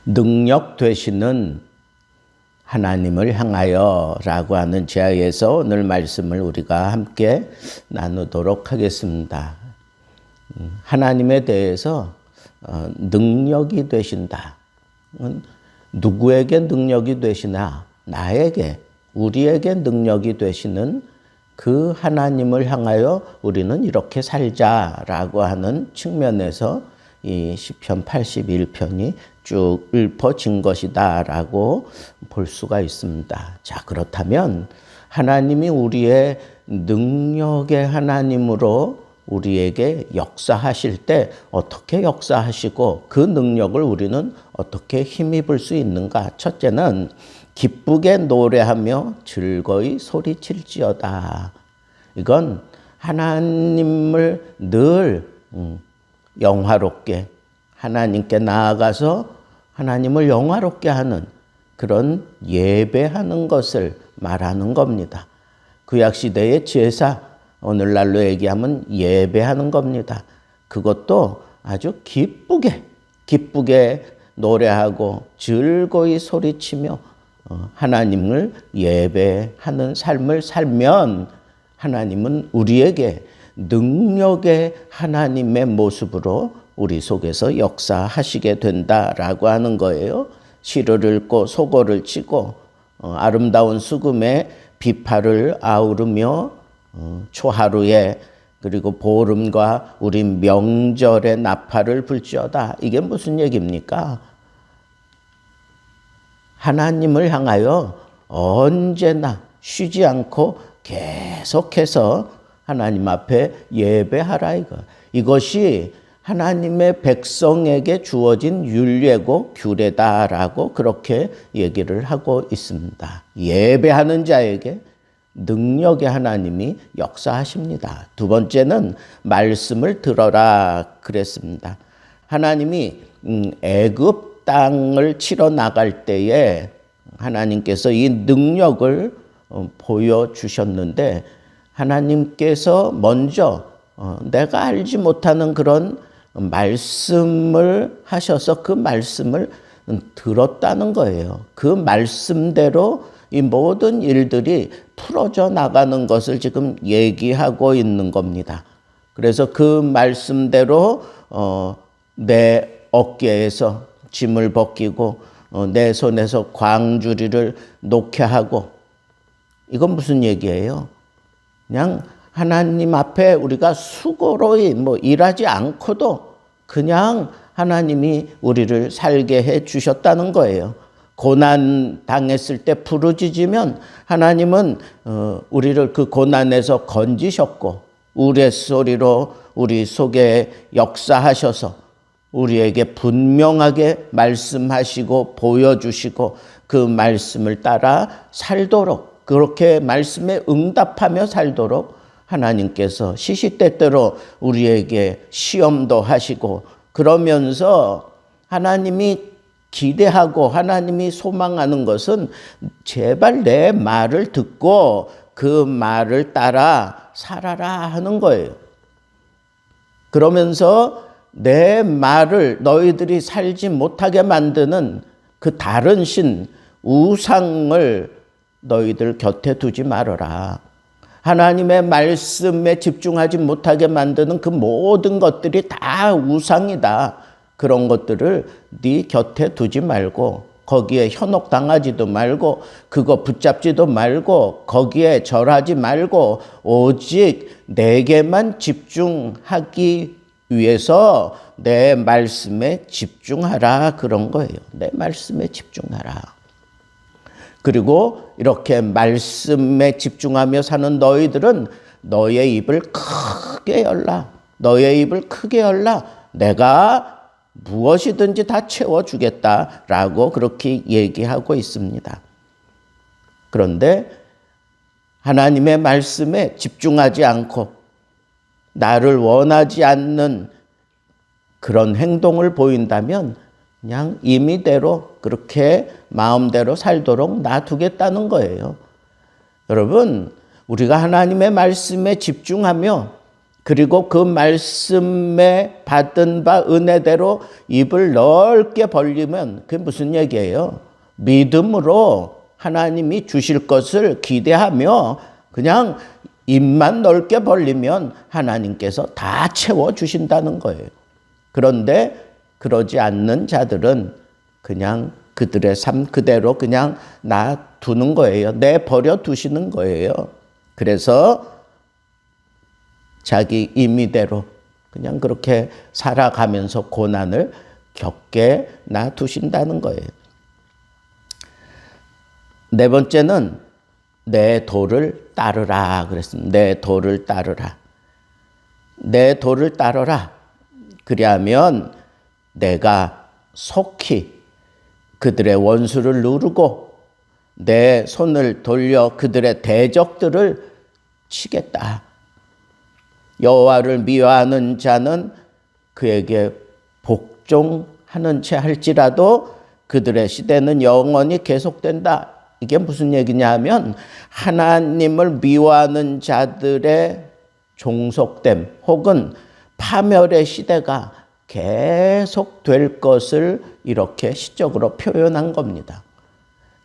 능력 되시는 하나님을 향하여 라고 하는 제하에서 오늘 말씀을 우리가 함께 나누도록 하겠습니다. 하나님에 대해서 능력이 되신다. 누구에게 능력이 되시나? 나에게, 우리에게 능력이 되시는 그 하나님을 향하여 우리는 이렇게 살자라고 하는 측면에서 이 시편 81편이 쭉 읊어진 것이다라고 볼 수가 있습니다. 자, 그렇다면 하나님이 우리의 능력의 하나님으로 우리에게 역사하실 때 어떻게 역사하시고 그 능력을 우리는 어떻게 힘입을 수 있는가? 첫째는 기쁘게 노래하며 즐거이 소리칠지어다. 이건 하나님을 늘 영화롭게 하나님께 나아가서 하나님을 영화롭게 하는 그런 예배하는 것을 말하는 겁니다. 구약시대의 제사, 오늘날로 얘기하면 예배하는 겁니다. 그것도 아주 기쁘게 노래하고 즐거이 소리치며 하나님을 예배하는 삶을 살면 하나님은 우리에게 능력의 하나님의 모습으로 우리 속에서 역사하시게 된다라고 하는 거예요. 시를 읽고 소고를 치고 아름다운 수금에 비파를 아우르며 초하루에 그리고 보름과 우리 명절의 나팔을 불지어다. 이게 무슨 얘기입니까? 하나님을 향하여 언제나 쉬지 않고 계속해서 하나님 앞에 예배하라 이거. 이것이 하나님의 백성에게 주어진 율례고 규례다라고 그렇게 얘기를 하고 있습니다. 예배하는 자에게 능력의 하나님이 역사하십니다. 두 번째는 말씀을 들어라 그랬습니다. 하나님이 애굽 땅을 치러 나갈 때에 하나님께서 이 능력을 보여주셨는데 하나님께서 먼저 내가 알지 못하는 그런 말씀을 하셔서 그 말씀을 들었다는 거예요. 그 말씀대로 이 모든 일들이 풀어져 나가는 것을 지금 얘기하고 있는 겁니다. 그래서 그 말씀대로 내 어깨에서 짐을 벗기고 내 손에서 광주리를 놓게 하고, 이건 무슨 얘기예요? 그냥 하나님 앞에 우리가 수고로이 일하지 않고도 그냥 하나님이 우리를 살게 해 주셨다는 거예요. 고난 당했을 때 부르짖으면 하나님은 우리를 그 고난에서 건지셨고 우레소리로 우리 속에 역사하셔서 우리에게 분명하게 말씀하시고 보여주시고 그 말씀을 따라 살도록, 그렇게 말씀에 응답하며 살도록 하나님께서 시시때때로 우리에게 시험도 하시고, 그러면서 하나님이 기대하고 하나님이 소망하는 것은 제발 내 말을 듣고 그 말을 따라 살아라 하는 거예요. 그러면서 내 말을 너희들이 살지 못하게 만드는 그 다른 신, 우상을 너희들 곁에 두지 말아라. 하나님의 말씀에 집중하지 못하게 만드는 그 모든 것들이 다 우상이다. 그런 것들을 네 곁에 두지 말고, 거기에 현혹당하지도 말고, 그거 붙잡지도 말고, 거기에 절하지 말고, 오직 내게만 집중하기 위해서 내 말씀에 집중하라, 그런 거예요. 내 말씀에 집중하라. 그리고 이렇게 말씀에 집중하며 사는 너희들은 너의 입을 크게 열라. 너의 입을 크게 열라. 내가 무엇이든지 다 채워주겠다라고 그렇게 얘기하고 있습니다. 그런데 하나님의 말씀에 집중하지 않고 나를 원하지 않는 그런 행동을 보인다면 그냥 임의대로 그렇게 마음대로 살도록 놔두겠다는 거예요. 여러분, 우리가 하나님의 말씀에 집중하며 그리고 그 말씀에 받은 바 은혜대로 입을 넓게 벌리면 그게 무슨 얘기예요? 믿음으로 하나님이 주실 것을 기대하며 그냥 입만 넓게 벌리면 하나님께서 다 채워주신다는 거예요. 그런데 그러지 않는 자들은 그냥 그들의 삶 그대로 그냥 놔두는 거예요. 내버려 두시는 거예요. 그래서 자기 임의대로 그냥 그렇게 살아가면서 고난을 겪게 놔두신다는 거예요. 네 번째는 내 도를 따르라 그랬습니다. 내 도를 따르라. 내 도를 따르라. 그리하면 내가 속히 그들의 원수를 누르고 내 손을 돌려 그들의 대적들을 치겠다. 여호와를 미워하는 자는 그에게 복종하는 채 할지라도 그들의 시대는 영원히 계속된다. 이게 무슨 얘기냐 하면 하나님을 미워하는 자들의 종속됨 혹은 파멸의 시대가 계속 될 것을 이렇게 시적으로 표현한 겁니다.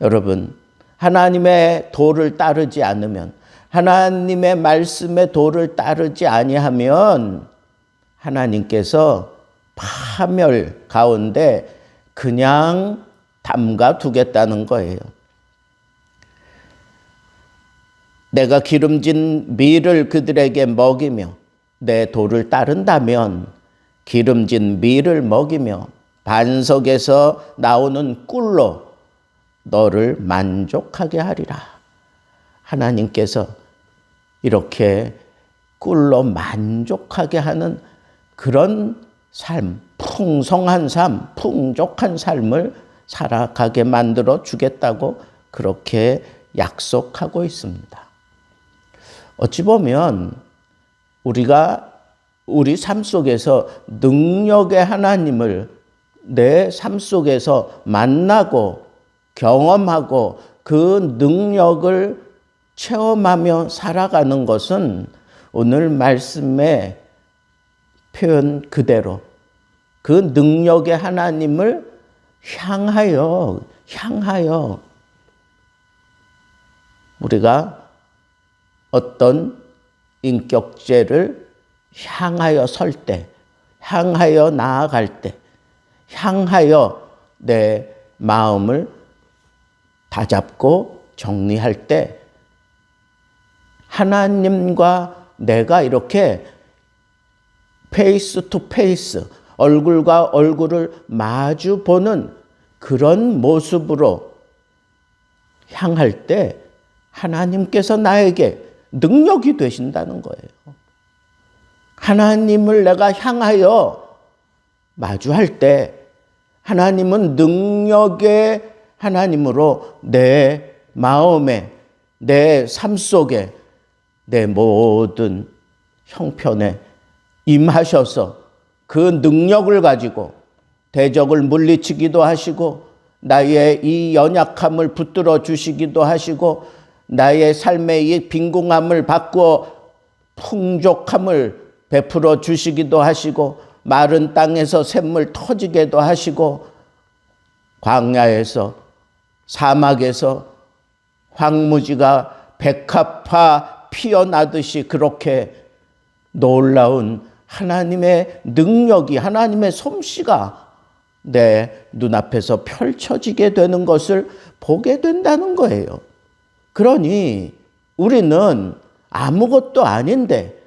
여러분, 하나님의 도를 따르지 않으면, 하나님의 말씀의 도를 따르지 아니하면 하나님께서 파멸 가운데 그냥 담가 두겠다는 거예요. 내가 기름진 밀을 그들에게 먹이며 내 도를 따른다면 기름진 밀을 먹이며 반석에서 나오는 꿀로 너를 만족하게 하리라. 하나님께서 이렇게 꿀로 만족하게 하는 그런 삶, 풍성한 삶, 풍족한 삶을 살아가게 만들어 주겠다고 그렇게 약속하고 있습니다. 어찌 보면 우리가 우리 삶 속에서 능력의 하나님을 내 삶 속에서 만나고 경험하고 그 능력을 체험하며 살아가는 것은 오늘 말씀의 표현 그대로 그 능력의 하나님을 향하여 우리가 어떤 인격체를 향하여 설 때, 향하여 나아갈 때, 향하여 내 마음을 다잡고 정리할 때 하나님과 내가 이렇게 페이스 투 페이스, 얼굴과 얼굴을 마주 보는 그런 모습으로 향할 때 하나님께서 나에게 능력이 되신다는 거예요. 하나님을 내가 향하여 마주할 때 하나님은 능력의 하나님으로 내 마음에, 내 삶 속에, 내 모든 형편에 임하셔서 그 능력을 가지고 대적을 물리치기도 하시고 나의 이 연약함을 붙들어 주시기도 하시고 나의 삶의 이 빈궁함을 바꾸어 풍족함을 베풀어 주시기도 하시고 마른 땅에서 샘물 터지게도 하시고 광야에서 사막에서 황무지가 백합화 피어나듯이 그렇게 놀라운 하나님의 능력이 하나님의 솜씨가 내 눈앞에서 펼쳐지게 되는 것을 보게 된다는 거예요. 그러니 우리는 아무것도 아닌데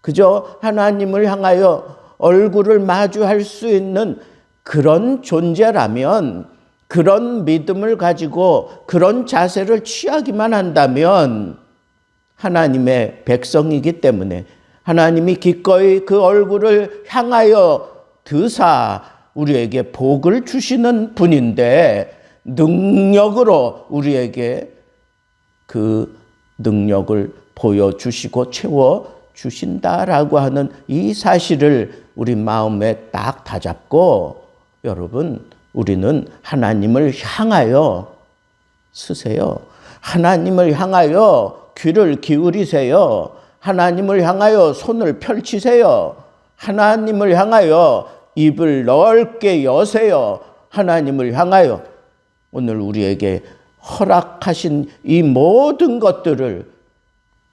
그저 하나님을 향하여 얼굴을 마주할 수 있는 그런 존재라면 그런 믿음을 가지고 그런 자세를 취하기만 한다면 하나님의 백성이기 때문에 하나님이 기꺼이 그 얼굴을 향하여 드사 우리에게 복을 주시는 분인데 능력으로 우리에게 그 능력을 보여주시고 채워주신다라고 하는 이 사실을 우리 마음에 딱 다잡고 여러분 우리는 하나님을 향하여 쓰세요. 하나님을 향하여 귀를 기울이세요. 하나님을 향하여 손을 펼치세요. 하나님을 향하여 입을 넓게 여세요. 하나님을 향하여 오늘 우리에게 허락하신 이 모든 것들을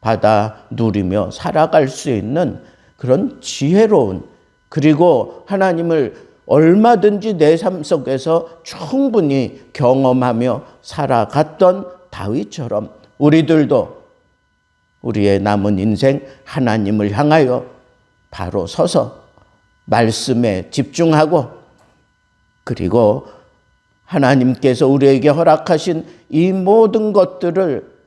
받아 누리며 살아갈 수 있는 그런 지혜로운, 그리고 하나님을 얼마든지 내 삶 속에서 충분히 경험하며 살아갔던 다윗처럼 우리들도 우리의 남은 인생 하나님을 향하여 바로 서서 말씀에 집중하고, 그리고 하나님께서 우리에게 허락하신 이 모든 것들을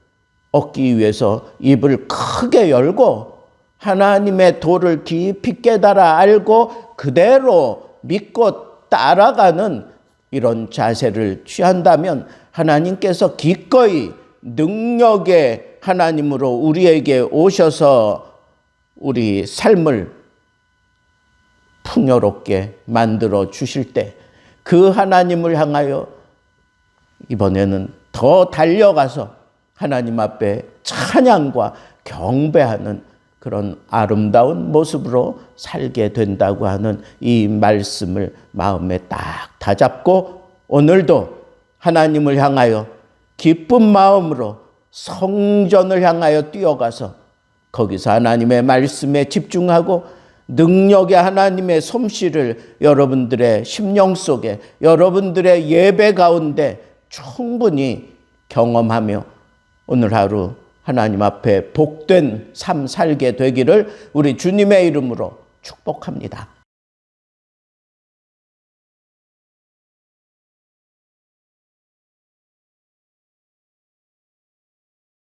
얻기 위해서 입을 크게 열고 하나님의 도를 깊이 깨달아 알고 그대로 믿고 따라가는 이런 자세를 취한다면 하나님께서 기꺼이 능력의 하나님으로 우리에게 오셔서 우리 삶을 풍요롭게 만들어 주실 때 그 하나님을 향하여 이번에는 더 달려가서 하나님 앞에 찬양과 경배하는 그런 아름다운 모습으로 살게 된다고 하는 이 말씀을 마음에 딱 다잡고 오늘도 하나님을 향하여 기쁜 마음으로 성전을 향하여 뛰어가서 거기서 하나님의 말씀에 집중하고 능력의 하나님의 솜씨를 여러분들의 심령 속에, 여러분들의 예배 가운데 충분히 경험하며 오늘 하루 하나님 앞에 복된 삶 살게 되기를 우리 주님의 이름으로 축복합니다.